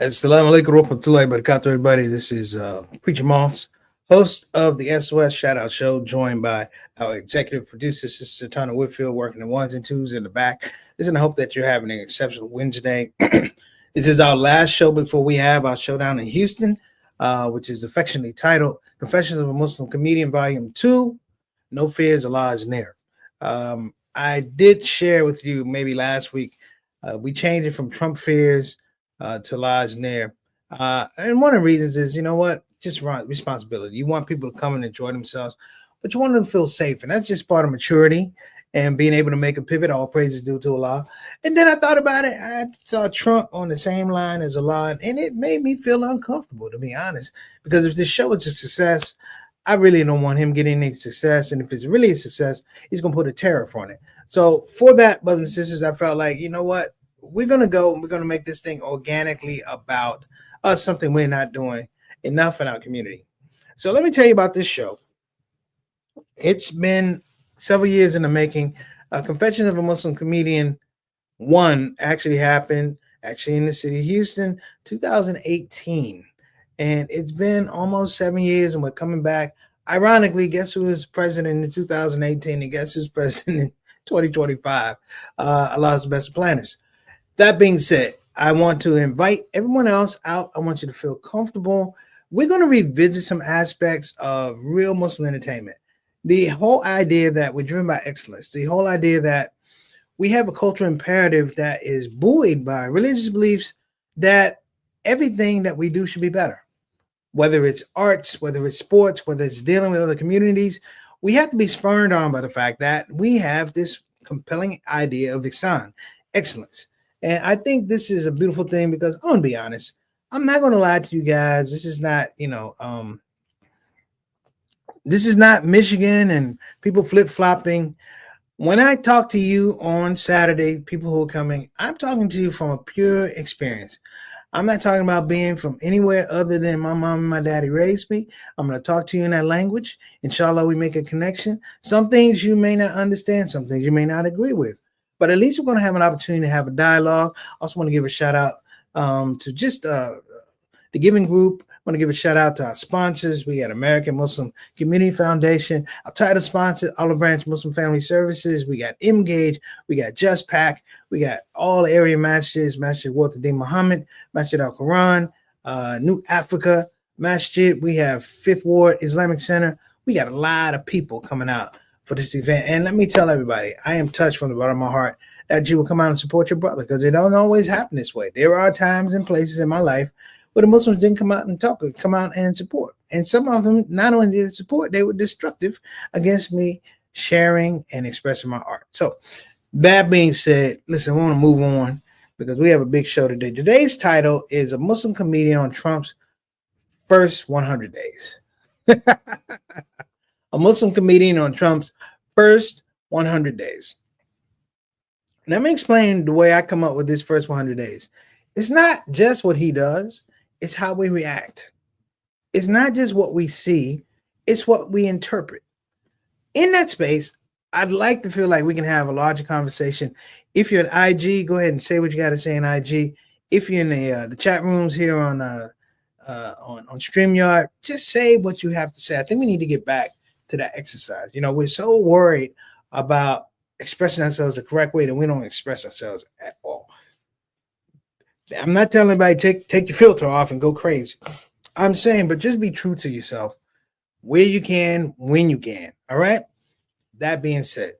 Assalamu alaikum warahmatullahi wabarakatuh, everybody. This is Preacher Moss, host of the SOS Shout Out Show, joined by our executive producer, Sister Satana Whitfield, working the ones and twos in the back. Listen, I hope that you're having an exceptional Wednesday. This is our last show before we have our showdown in Houston, which is affectionately titled Confessions of a Muslim Comedian, Volume 2, No Fears, Allah is Near. I did share with you maybe last week, we changed it from Trump Fears to lies near. And one of the reasons is, you know what, just responsibility. You want people to come and enjoy themselves, but you want them to feel safe. And that's just part of maturity and being able to make a pivot. All praises due to Allah. And then I thought about it. I saw Trump on the same line as Allah, and it made me feel uncomfortable, to be honest, because if this show is a success, I really don't want him getting any success. And if it's really a success, he's going to put a tariff on it. So for that, brothers and sisters, I felt like, you know what? We're going to make this thing organically about us, something we're not doing enough in our community. So let me tell you about this show. It's been several years in the making. Confessions of a Muslim Comedian 1 actually happened in the city of Houston, 2018. And it's been almost 7 years, and we're coming back. Ironically, guess who was president in 2018 and guess who's president in 2025? Allah's best planners. That being said, I want to invite everyone else out. I want you to feel comfortable. We're going to revisit some aspects of real Muslim entertainment. The whole idea that we're driven by excellence, the whole idea that we have a cultural imperative that is buoyed by religious beliefs that everything that we do should be better. Whether it's arts, whether it's sports, whether it's dealing with other communities, we have to be spurred on by the fact that we have this compelling idea of ihsan, excellence. And I think this is a beautiful thing because I'm going to be honest. I'm not going to lie to you guys. This is not, this is not Michigan and people flip-flopping. When I talk to you on Saturday, people who are coming, I'm talking to you from a pure experience. I'm not talking about being from anywhere other than my mom and my daddy raised me. I'm going to talk to you in that language. Inshallah, we make a connection. Some things you may not understand, some things you may not agree with. But at least we're going to have an opportunity to have a dialogue. I also want to give a shout out to just the giving group. I want to give a shout out to our sponsors. We got American Muslim Community Foundation, our title sponsor, Olive Branch Muslim Family Services. We got Engage. We got Just Pack. We got all area masjids, Masjid Walter D. Muhammad, Masjid Al Quran, New Africa Masjid. We have Fifth Ward Islamic Center. We got a lot of people coming out for this event. And let me tell everybody, I am touched from the bottom of my heart that you will come out and support your brother because it don't always happen this way. There are times and places in my life where the Muslims didn't come out and talk, come out and support. And some of them not only did support, they were destructive against me sharing and expressing my art. So that being said, listen, I want to move on because we have a big show today. Today's title is A Muslim Comedian on Trump's First 100 Days. A Muslim comedian on Trump's first 100 days. Let me explain the way I come up with this first 100 days. It's not just what he does, it's how we react. It's not just what we see, it's what we interpret. In that space, I'd like to feel like we can have a larger conversation. If you're at IG, go ahead and say what you got to say in IG. If you're in the chat rooms here on StreamYard, just say what you have to say. I think we need to get back to that exercise. We're so worried about expressing ourselves the correct way that we don't express ourselves at all. I'm not telling anybody take your filter off and go crazy. I'm saying, but just be true to yourself where you can, when you can. All right. That being said,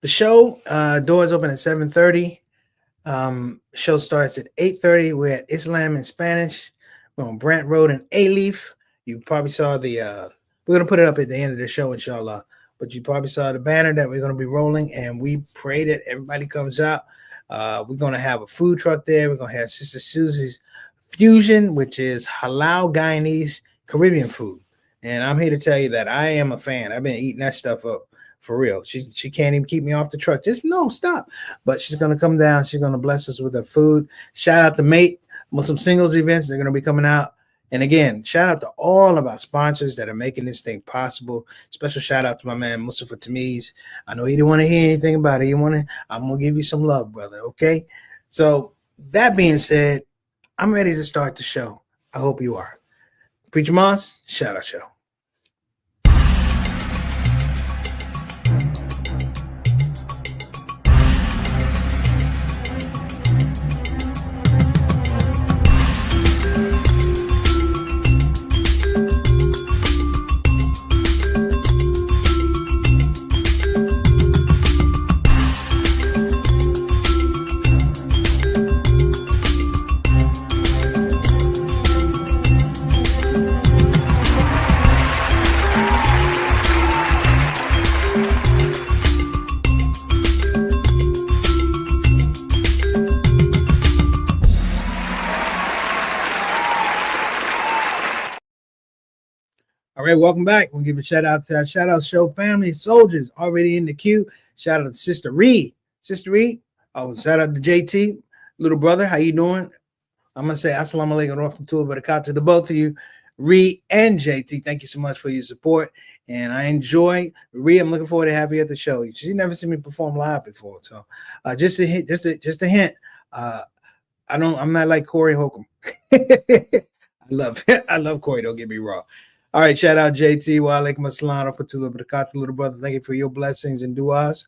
the show doors open at 7:30. Show starts at 8:30. We're at Islam in Spanish. We're on Brant Road in A-Leaf. You probably saw we're going to put it up at the end of the show, inshallah. But you probably saw the banner that we're going to be rolling, and we pray that everybody comes out. We're going to have a food truck there. We're going to have Sister Susie's Fusion, which is halal Guyanese Caribbean food. And I'm here to tell you that I am a fan. I've been eating that stuff up for real. She can't even keep me off the truck. Just no, stop. But she's going to come down. She's going to bless us with her food. Shout out to Mate, Muslim Singles events. They're going to be coming out. And again, shout out to all of our sponsors that are making this thing possible. Special shout out to my man, Mustafa Tamiz. I know he didn't want to hear anything about it. I'm going to give you some love, brother, okay? So That being said, I'm ready to start the show. I hope you are. Preacher Moss, Shout Out Show. All right, welcome back. We'll give a shout out to our Shout Out Show family, soldiers already in the queue. Shout out to Sister Reed. Sister Reed, oh, shout out to JT, little brother. How you doing? I'm going to say assalamu alaikum wa rahmatullahi wa barakatuh to the both of you, Reed and JT. Thank you so much for your support. And I enjoy Reed. I'm looking forward to having you at the show. She never seen me perform live before. So just a hint, just a hint. I'm not like Corey Holcomb. I love Corey, don't get me wrong. All right, shout out JT. Wa alaikum assalam rahmatullahi wa barakatuh, little brother. Thank you for your blessings and du'as.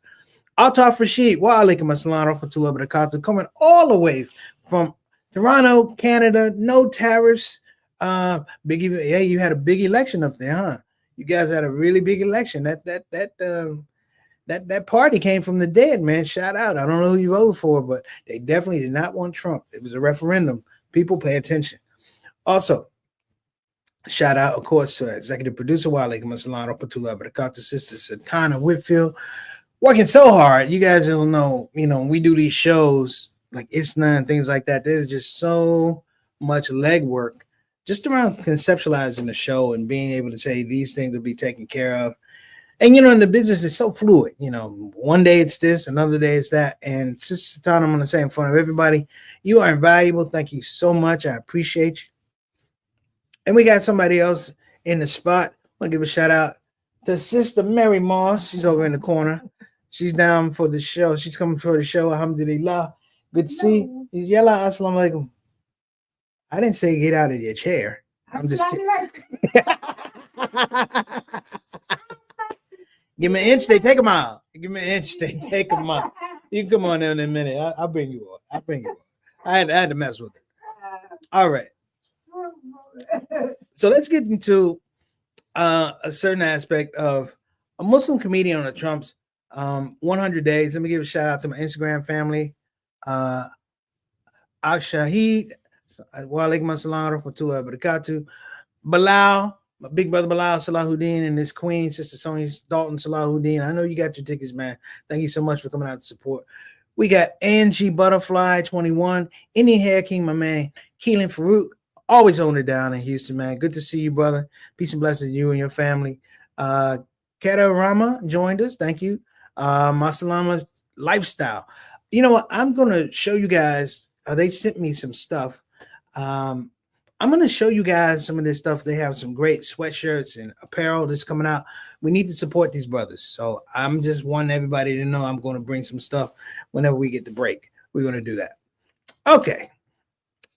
Altaf Rashid. Wa alaikum assalam rahmatullahi wa barakatuh. Coming all the way from Toronto, Canada. No tariffs. Hey, you had a big election up there, huh? You guys had a really big election. That party came from the dead, man. Shout out. I don't know who you voted for, but they definitely did not want Trump. It was a referendum. People pay attention. Also, shout out, of course, to executive producer Wa alaikum assalam rahmatullahi wa barakatuh, sister Satana Whitfield, working so hard. You guys don't know, we do these shows like ISNA and things like that. There's just so much legwork just around conceptualizing the show and being able to say these things will be taken care of. And, in the business is so fluid. One day it's this, another day it's that. And Sister Satana, I'm going to say in front of everybody, you are invaluable. Thank you so much. I appreciate you. And we got somebody else in the spot. I want to give a shout out to Sister Mary Moss. She's over in the corner. She's down for the show. She's coming for the show. Alhamdulillah. Good to see you. Yalla, assalamu alaikum. I didn't say get out of your chair. I'm just kidding. Give me an inch, they take them out. Give me an inch, they take them out. You can come on in a minute. I'll bring you up. I had to mess with it. All right. So let's get into a certain aspect of a Muslim comedian on the Trump's 100 days. Let me give a shout out to my Instagram family. Shahid, wa alaikum assalam rahmatullahi wa barakatuh. Bilal, my big brother Bilal Salahuddin, and his queen, Sister Sonia Dalton Salahuddin. I know you got your tickets, man. Thank you so much for coming out to support. We got Angie Butterfly 21, Indian Hair King, my man, Keelan Farouk. Always holding it down in Houston, man. Good to see you, brother. Peace and blessings to you and your family. Keta Rama joined us. Thank you. Masalama Lifestyle. You know what? I'm going to show you guys. They sent me some stuff. I'm going to show you guys some of this stuff. They have some great sweatshirts and apparel that's coming out. We need to support these brothers. So I'm just wanting everybody to know I'm going to bring some stuff whenever we get the break. We're going to do that. Okay.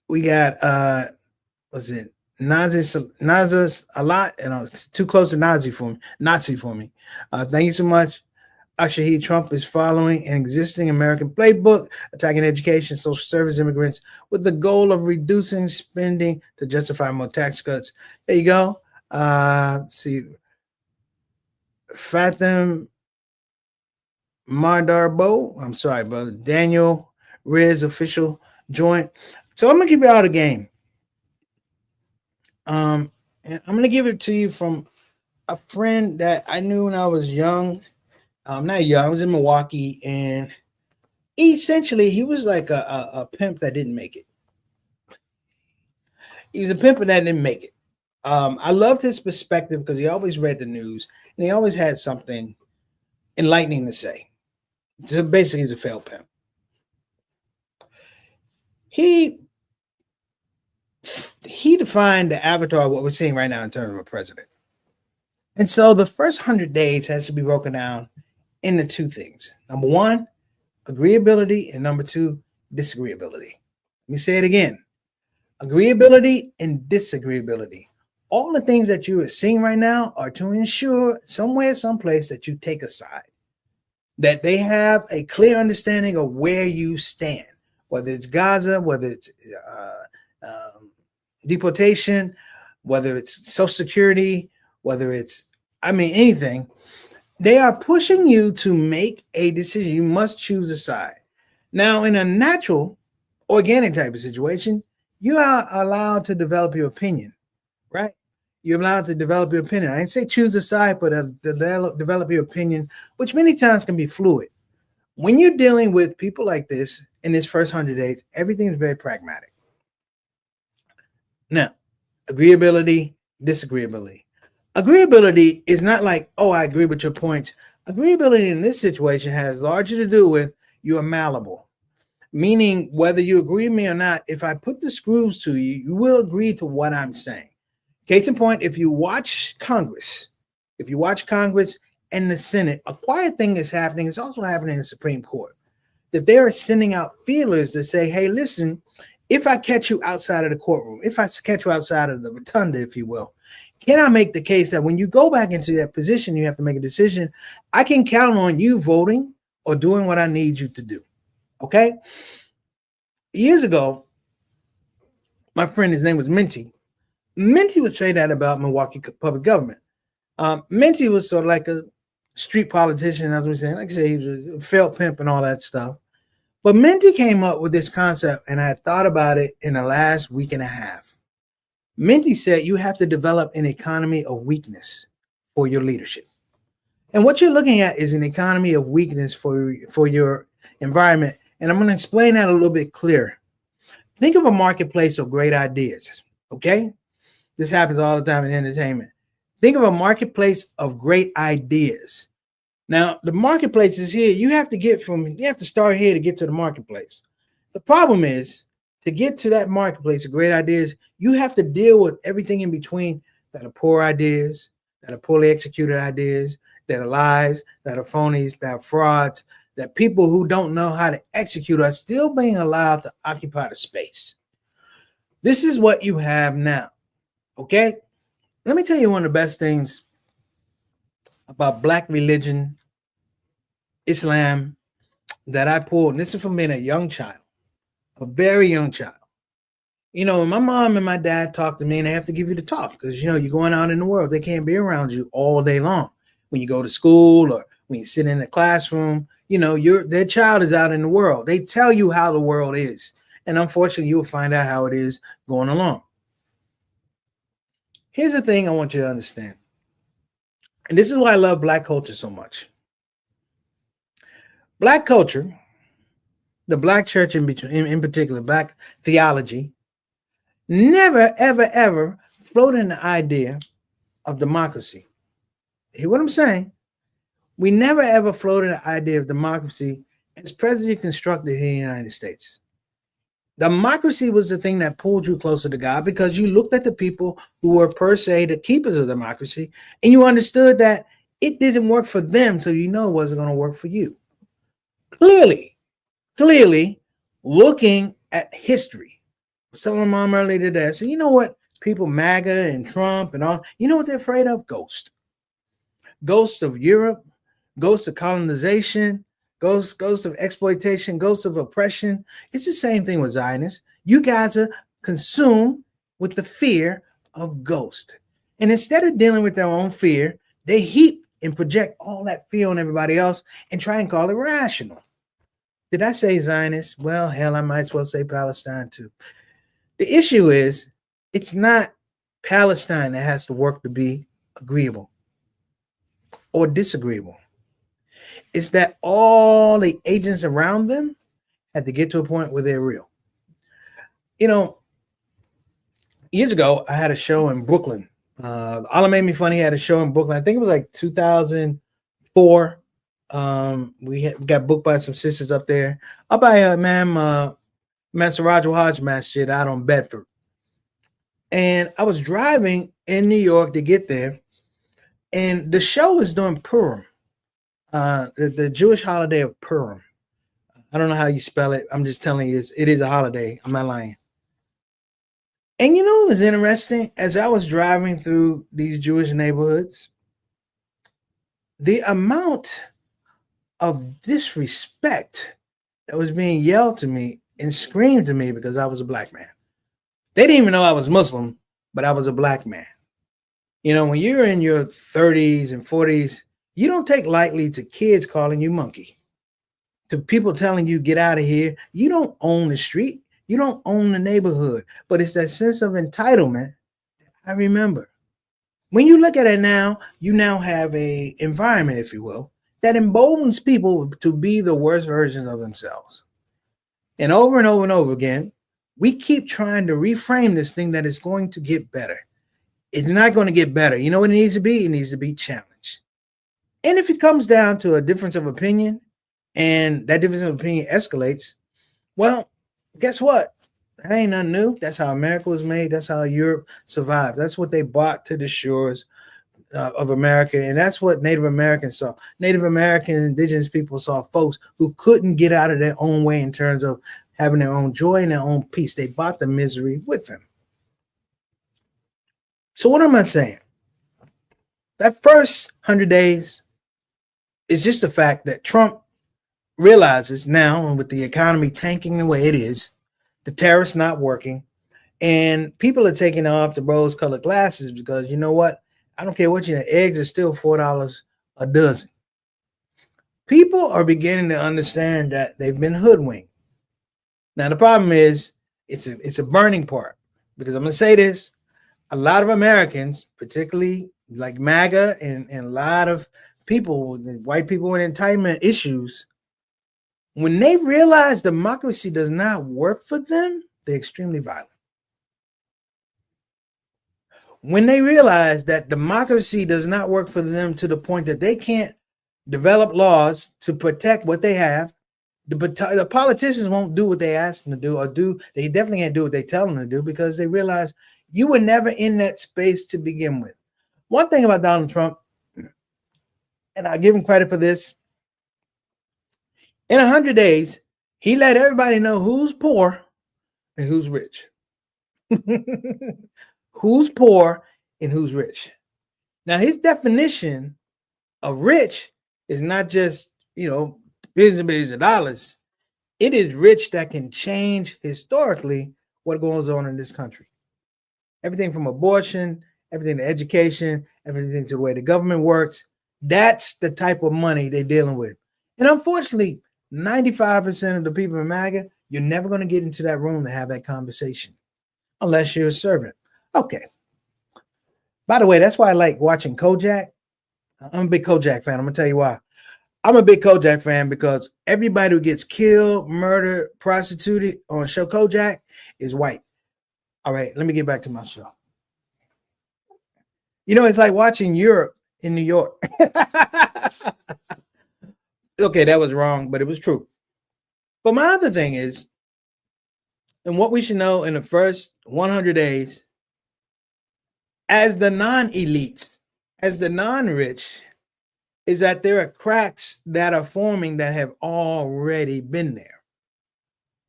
We got was it Nazi's a lot, and too close to Nazi for me. Thank you so much. Shahid. Trump is following an existing American playbook, attacking education, social service, immigrants, with the goal of reducing spending to justify more tax cuts. There you go. See, Fatim Mardarbo. I'm sorry, brother. Daniel Riz official joint. So I'm gonna give you all the game. And I'm gonna give it to you from a friend that I knew when I was young. Not young, I was in Milwaukee, and essentially he was like a pimp that didn't make it. He was a pimp that didn't make it. I loved his perspective because he always read the news and he always had something enlightening to say. So basically, he's a failed pimp. He defined the avatar of what we're seeing right now in terms of a president. And so the first 100 days has to be broken down into two things. Number one, agreeability, and number two, disagreeability. Let me say it again. Agreeability and disagreeability. All the things that you are seeing right now are to ensure somewhere, someplace that you take a side, that they have a clear understanding of where you stand, whether it's Gaza, whether it's deportation, whether it's Social Security, whether it's, anything. They are pushing you to make a decision. You must choose a side. Now, in a natural, organic type of situation, you are allowed to develop your opinion, right? You're allowed to develop your opinion. I didn't say choose a side, but develop your opinion, which many times can be fluid. When you're dealing with people like this in this first 100 days, everything is very pragmatic. Now, agreeability, disagreeability. Agreeability is not like, oh, I agree with your points. Agreeability in this situation has largely to do with you are malleable, meaning whether you agree with me or not, if I put the screws to you, you will agree to what I'm saying. Case in point, if you watch Congress and the Senate, a quiet thing is happening. It's also happening in the Supreme Court, that they are sending out feelers to say, hey, listen, if I catch you outside of the courtroom, if I catch you outside of the rotunda, if you will, can I make the case that when you go back into that position, you have to make a decision? I can count on you voting or doing what I need you to do. Okay? Years ago, my friend, his name was Minty. Minty would say that about Milwaukee public government. Minty was sort of like a street politician, as we say. Like I say, he was a felt pimp and all that stuff. But Minty came up with this concept, and I had thought about it in the last week and a half. Minty said you have to develop an economy of weakness for your leadership. And what you're looking at is an economy of weakness for your environment. And I'm going to explain that a little bit clearer. Think of a marketplace of great ideas, okay? This happens all the time in entertainment. Think of a marketplace of great ideas. Now, the marketplace is here. You have to start here to get to the marketplace. The problem is, to get to that marketplace of great ideas, you have to deal with everything in between that are poor ideas, that are poorly executed ideas, that are lies, that are phonies, that are frauds, that people who don't know how to execute are still being allowed to occupy the space. This is what you have now, okay? Let me tell you one of the best things about Black religion, Islam, that I pulled, and this is from being a young child, a very young child. When my mom and my dad talk to me, and they have to give you the talk because, you're going out in the world. They can't be around you all day long. When you go to school or when you sit in the classroom, their child is out in the world. They tell you how the world is. And unfortunately, you will find out how it is going along. Here's the thing I want you to understand. And this is why I love Black culture so much. Black culture, the Black church in particular, Black theology, never, ever, ever floated the idea of democracy. Hear what I'm saying? We never, ever floated the idea of democracy as presently constructed here in the United States. Democracy was the thing that pulled you closer to God because you looked at the people who were per se the keepers of democracy, and you understood that it didn't work for them, so it wasn't going to work for you. Clearly, looking at history. I was telling my mom earlier today, I said, you know what? People, MAGA and Trump and all, you know what they're afraid of? Ghost of Europe, ghosts of colonization, ghosts of exploitation, ghosts of oppression. It's the same thing with Zionists. You guys are consumed with the fear of ghost. And instead of dealing with their own fear, they heap and project all that fear on everybody else and try and call it rational. Did I say Zionists? Well, hell, I might as well say Palestine too. The issue is, it's not Palestine that has to work to be agreeable or disagreeable. It's that all the agents around them had to get to a point where they're real. Years ago, I had a show in Brooklyn. All That Made Me Funny had a show in Brooklyn. I think it was like 2004. We got booked by some sisters up there. Up by Saraj Waj Masjid out on Bedford. And I was driving in New York to get there. And the show was during Purim, the Jewish holiday of Purim. I don't know how you spell it. I'm just telling you, it is a holiday. I'm not lying. And you know what was interesting? As I was driving through these Jewish neighborhoods, the amount of disrespect that was being yelled to me and screamed to me because I was a black man. They didn't even know I was Muslim, but I was a black man. You know, when you're in your 30s and 40s, you don't take lightly to kids calling you monkey, to people telling you get out of here. You don't own the street. You don't own the neighborhood, but it's that sense of entitlement. I remember when you look at it now, you now have a environment, if you will, that emboldens people to be the worst versions of themselves. And over and over again, we keep trying to reframe this thing that is going to get better. It's not going to get better. You know what it needs to be? It needs to be challenged. And if it comes down to a difference of opinion and that difference of opinion escalates, well, guess what? That ain't nothing new. That's how America was made. That's how Europe survived. That's what they brought to the shores of America. And that's what Native Americans saw. Native American indigenous people saw folks who couldn't get out of their own way in terms of having their own joy and their own peace. They brought the misery with them. So what am I saying? That first 100 days is just the fact that Trump realizes now, and with the economy tanking the way it is, the tariffs not working, and people are taking off the rose-colored glasses because you know what? I don't care what you know, eggs are still $4 a dozen. People are beginning to understand that they've been hoodwinked. Now the problem is it's a burning part, because I'm going to say this: a lot of Americans, particularly like MAGA and a lot of people, white people with entitlement issues, when they realize democracy does not work for them, they're extremely violent. When they realize that democracy does not work for them to the point that they can't develop laws to protect what they have, the politicians won't do what they ask them to do, or they definitely can't do what they tell them to do, because they realize you were never in that space to begin with. One thing about Donald Trump, and I give him credit for this, in 100 days, he let everybody know who's poor and who's rich. Who's poor and who's rich. Now, his definition of rich is not just, billions and billions of dollars. It is rich that can change historically what goes on in this country. Everything from abortion, everything to education, everything to the way the government works. That's the type of money they're dealing with. And unfortunately, 95% of the people in MAGA, you're never going to get into that room to have that conversation unless you're a servant. Okay. By the way, that's why I like watching Kojak. I'm a big Kojak fan. I'm going to tell you why. I'm a big Kojak fan because everybody who gets killed, murdered, prostituted on show Kojak is white. All right, let me get back to my show. It's like watching Europe in New York. Okay, that was wrong, but it was true. But my other thing is, and what we should know in the first 100 days, as the non-elites, as the non-rich, is that there are cracks that are forming that have already been there.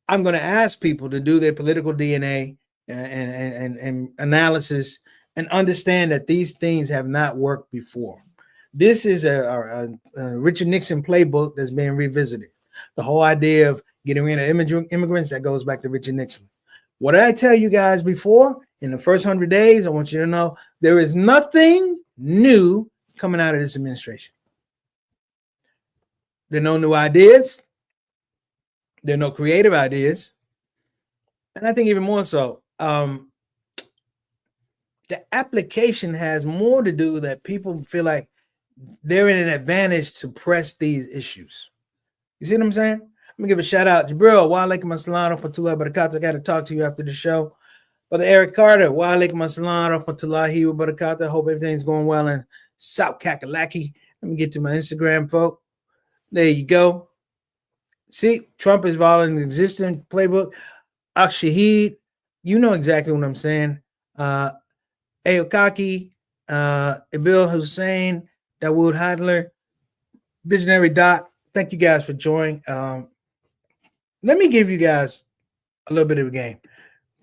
I'm going to ask people to do their political DNA and analysis and understand that these things have not worked before. This is a Richard Nixon playbook that's being revisited. The whole idea of getting rid of immigrants, that goes back to Richard Nixon. What did I tell you guys before? In the first 100 days, I want you to know there is nothing new coming out of this administration. There are no new ideas. There are no creative ideas. And I think even more so, the application has more to do that people feel like they're in an advantage to press these issues. You see what I'm saying? Let me give a shout out. Jabril, wa alaikum assalam wa rahmatullahi wa barakatuh. I got to talk to you after the show. Brother Eric Carter, wa alaikum assalam wa rahmatullahi wa barakatuh. Hope everything's going well in South Kakalaki. Let me get to my Instagram, folks. There you go. See, Trump is violating the existing playbook. Shahid, you know exactly what I'm saying. Aokaki, Ibil Hussein, Dawood Hadler, Visionary Dot. Thank you guys for joining. let me give you guys a little bit of a game.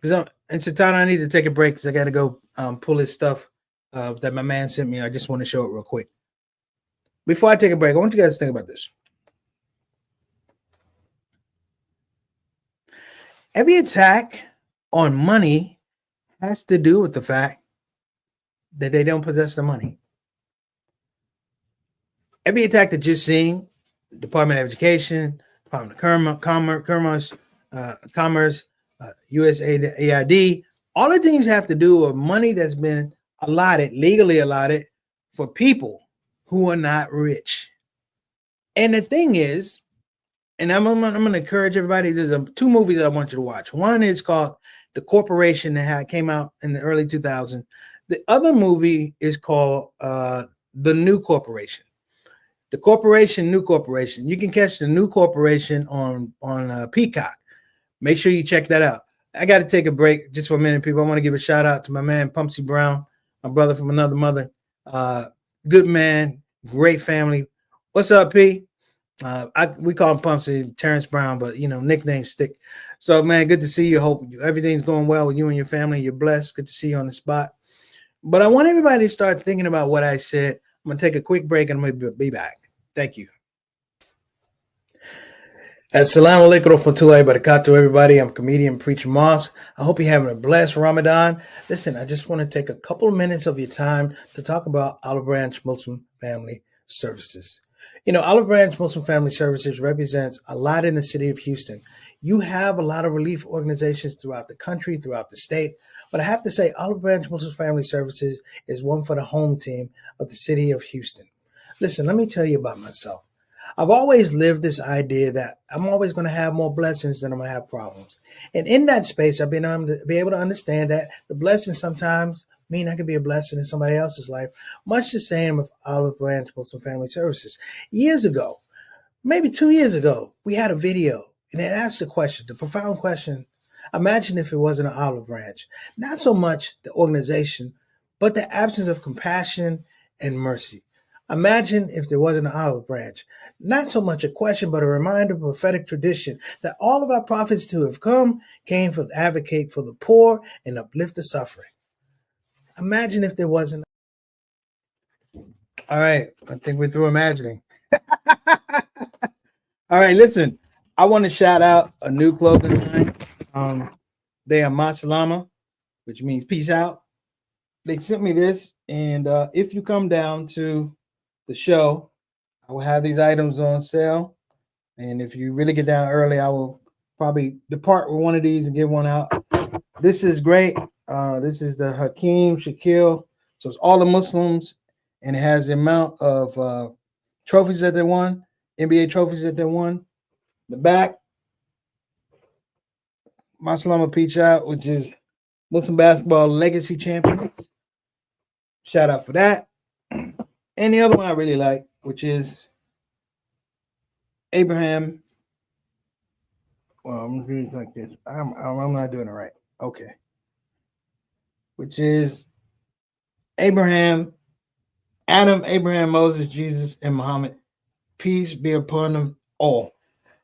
Because and Satana, I need to take a break because I got to go pull his stuff that my man sent me. I just want to show it real quick. Before I take a break, I want you guys to think about this. Every attack on money has to do with the fact that they don't possess the money. Every attack that you're seeing, Department of Education, Department of Commerce, USAID, all the things have to do with money that's been allotted, legally allotted, for people who are not rich. And the thing is, and I'm going to encourage everybody, there's two movies I want you to watch. One is called The Corporation that came out in the early 2000s. The other movie is called The New Corporation. The Corporation, New Corporation. You can catch The New Corporation on Peacock. Make sure you check that out. I got to take a break just for a minute, people. I want to give a shout out to my man, Pumpsy Brown, my brother from another mother. Good man, great family. What's up, P? We call him Pumpsy, Terrence Brown, but nicknames stick. So, man, good to see you. Hope everything's going well with you and your family. You're blessed. Good to see you on the spot. But I want everybody to start thinking about what I said. I'm going to take a quick break and I'm going to be back. Thank you. Assalamu alaikum warahmatullahi wabarakatuh, everybody. I'm comedian Preacher Moss. I hope you're having a blessed Ramadan. Listen, I just want to take a couple of minutes of your time to talk about Olive Branch Muslim Family Services. Olive Branch Muslim Family Services represents a lot in the city of Houston. You have a lot of relief organizations throughout the country, throughout the state. But I have to say, Olive Branch Muslim Family Services is one for the home team of the city of Houston. Listen, let me tell you about myself. I've always lived this idea that I'm always going to have more blessings than I'm going to have problems. And in that space, I've been able to understand that the blessings sometimes mean I could be a blessing in somebody else's life, much the same with Olive Branch Muslim Family Services. Years ago, maybe 2 years ago, we had a video and it asked the profound question, imagine if it wasn't an olive branch. Not so much the organization, but the absence of compassion and mercy. Imagine if there wasn't an olive branch. Not so much a question, but a reminder of a prophetic tradition that all of our prophets who have came to advocate for the poor and uplift the suffering. Imagine if there wasn't. All right, I think we're through imagining. All right, listen, I want to shout out a new clothing line. They are Masalama, which means peace out. They sent me this, and if you come down to the show, I will have these items on sale. And if you really get down early, I will probably depart with one of these and give one out. This is great. This is the Hakeem Shaquille. So it's all the Muslims, and it has the amount of trophies that they won, NBA trophies that they won. The back, Maslama Peach Out, which is Muslim basketball legacy champions. Shout out for that. And the other one I really like, which is Abraham. Well, I'm doing it like this. I'm not doing it right. Okay. Which is Adam, Abraham, Moses, Jesus, and Muhammad. Peace be upon them all.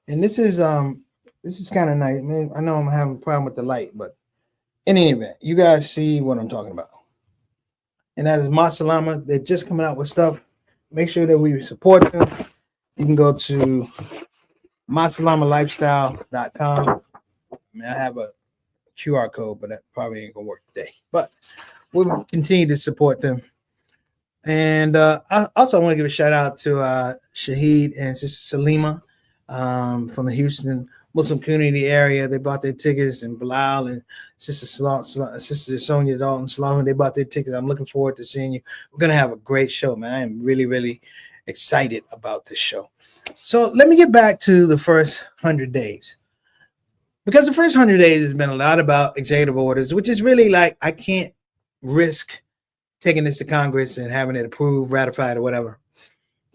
And this is kind of nice. Man, I know I'm having a problem with the light, but in any event, you guys see what I'm talking about. And that is Masalama. They're just coming out with stuff. Make sure that we support them. You can go to masalamalifestyle.com. I mean, I have a QR code, but that probably ain't gonna work today. But we'll continue to support them. And I want to give a shout out to Shahid and Sister Salima from the Houston Muslim community area. They bought their tickets, and Bilal and Sister Sonia Dalton Salahu, they bought their tickets. I'm looking forward to seeing you. We're gonna have a great show, man. I am really, really excited about this show. So let me get back to the first 100 days. Because the first 100 days has been a lot about executive orders, which is really like I can't risk taking this to Congress and having it approved, ratified, or whatever.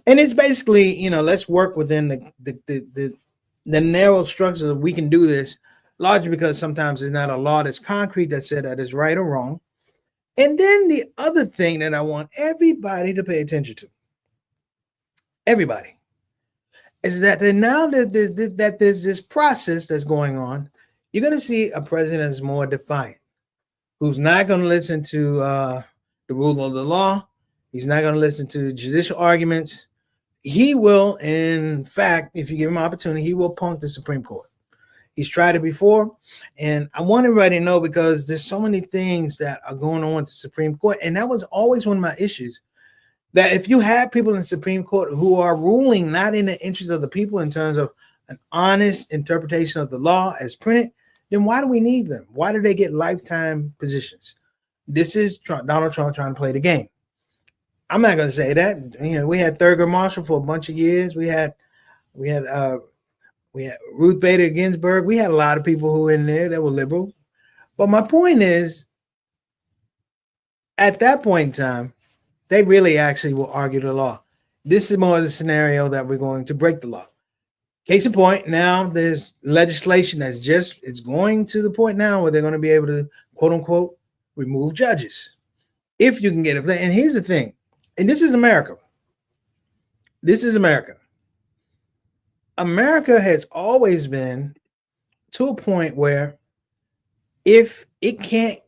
And it's basically, let's work within the narrow structure that we can do this, largely because sometimes there's not a law that's concrete that said that is right or wrong. And then the other thing that I want everybody to pay attention to, everybody, is that now that there's this process that's going on, you're going to see a president that's more defiant, who's not going to listen to the rule of the law. He's not going to listen to judicial arguments. He will, in fact, if you give him opportunity, he will punk the Supreme Court. He's tried it before, and I want everybody to know, because there's so many things that are going on with the Supreme Court, and that was always one of my issues. That if you have people in the Supreme Court who are ruling not in the interest of the people in terms of an honest interpretation of the law as printed, then why do we need them? Why do they get lifetime positions? This is Donald Trump trying to play the game. I'm not going to say that. We had Thurgood Marshall for a bunch of years. We had Ruth Bader Ginsburg. We had a lot of people who were in there that were liberal. But my point is, at that point in time, they really actually will argue the law. This is more of the scenario that we're going to break the law. Case in point, now there's legislation it's going to the point now where they're going to be able to, quote unquote, remove judges. If you can get it. And here's the thing, and this is America. This is America. America has always been to a point where if it can't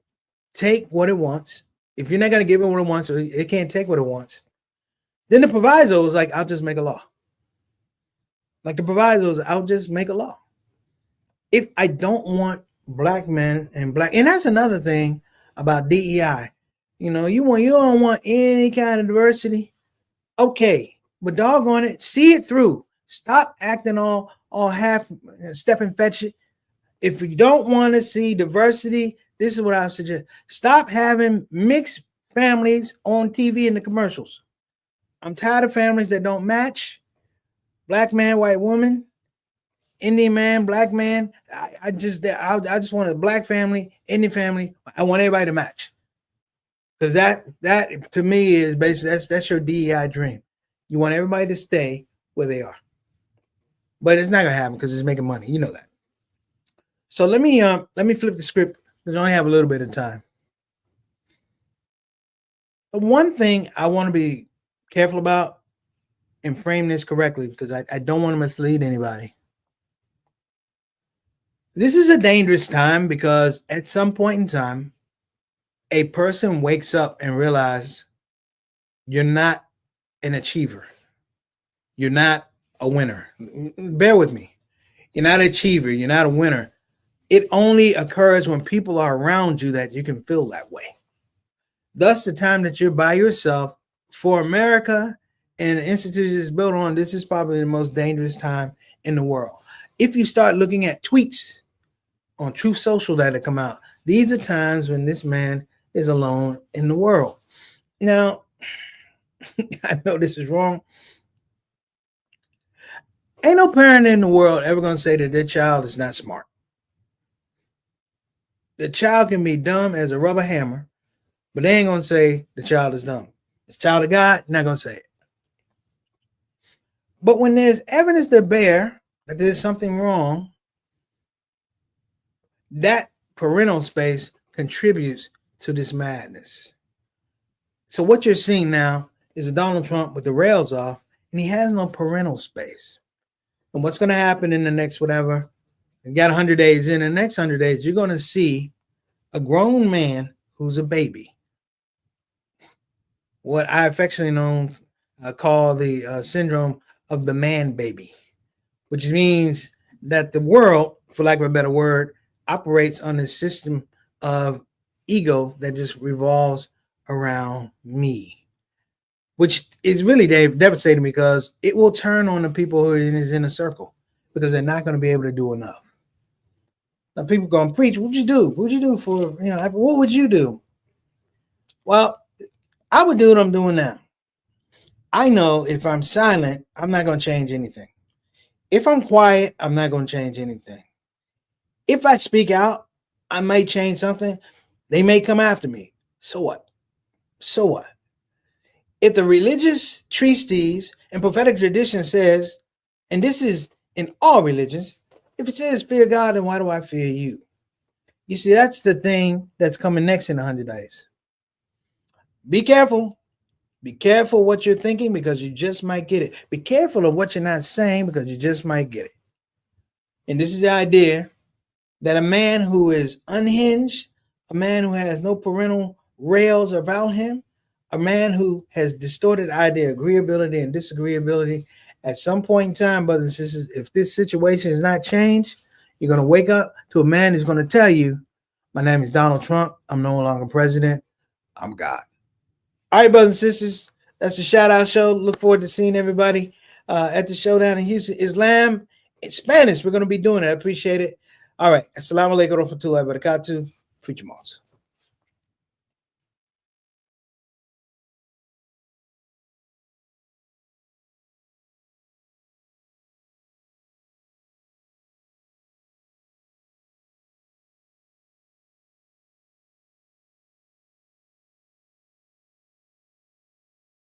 take what it wants, if you're not going to give it what it wants, or it can't take what it wants, then the proviso is like, I'll just make a law. Like the proviso is, I'll just make a law. If I don't want black men and that's another thing about DEI. You don't want any kind of diversity. Okay, but doggone it, see it through. Stop acting all half step and fetch it. If you don't want to see diversity, this is what I suggest. Stop having mixed families on TV in the commercials. I'm tired of families that don't match. Black man, white woman, Indian man, black man. I just want a black family, Indian family. I want everybody to match. Because that to me is basically that's your DEI dream. You want everybody to stay where they are. But it's not gonna happen because it's making money. You know that. So let me flip the script. We only have a little bit of time. The one thing I want to be careful about and frame this correctly, because I don't want to mislead anybody. This is a dangerous time because at some point in time, a person wakes up and realizes you're not an achiever. You're not a winner. Bear with me. You're not an achiever. You're not a winner. It only occurs when people are around you that you can feel that way. Thus, the time that you're by yourself, for America and the institute is built on, this is probably the most dangerous time in the world. If you start looking at tweets on Truth Social that have come out, these are times when this man is alone in the world. Now, I know this is wrong. Ain't no parent in the world ever going to say that their child is not smart. The child can be dumb as a rubber hammer, but they ain't going to say the child is dumb. The child of God, not going to say it. But when there's evidence to bear that there's something wrong, that parental space contributes to this madness. So what you're seeing now is a Donald Trump with the rails off, and he has no parental space. And what's going to happen in the next whatever, you got 100 days, in the next 100 days, you're going to see a grown man who's a baby. What I affectionately call the syndrome of the man baby, which means that the world, for lack of a better word, operates on a system of ego that just revolves around me, which is really devastating because it will turn on the people who are in his inner circle because they're not going to be able to do enough. Now people going to preach. What'd you do? What'd you do for, what would you do? Well, I would do what I'm doing now. I know if I'm silent, I'm not going to change anything. If I'm quiet, I'm not going to change anything. If I speak out, I may change something. They may come after me. So what? So what? If the religious treatise and prophetic tradition says, and this is in all religions, if it says fear God, then why do I fear you? You see, that's the thing that's coming next in 100 days. Be careful. Be careful what you're thinking because you just might get it. Be careful of what you're not saying because you just might get it. And this is the idea that a man who is unhinged, a man who has no parental rails about him, a man who has distorted idea of agreeability and disagreeability, at some point in time, brothers and sisters, if this situation is not changed, you're going to wake up to a man who's going to tell you, my name is Donald Trump. I'm no longer president. I'm God. All right, brothers and sisters, that's the Shout Out Show. Look forward to seeing everybody at the showdown in Houston. Islam in Spanish. We're going to be doing it. I appreciate it. All right. Assalamu alaikum wa rahmatullahi wa barakatuh. Preacher Moss.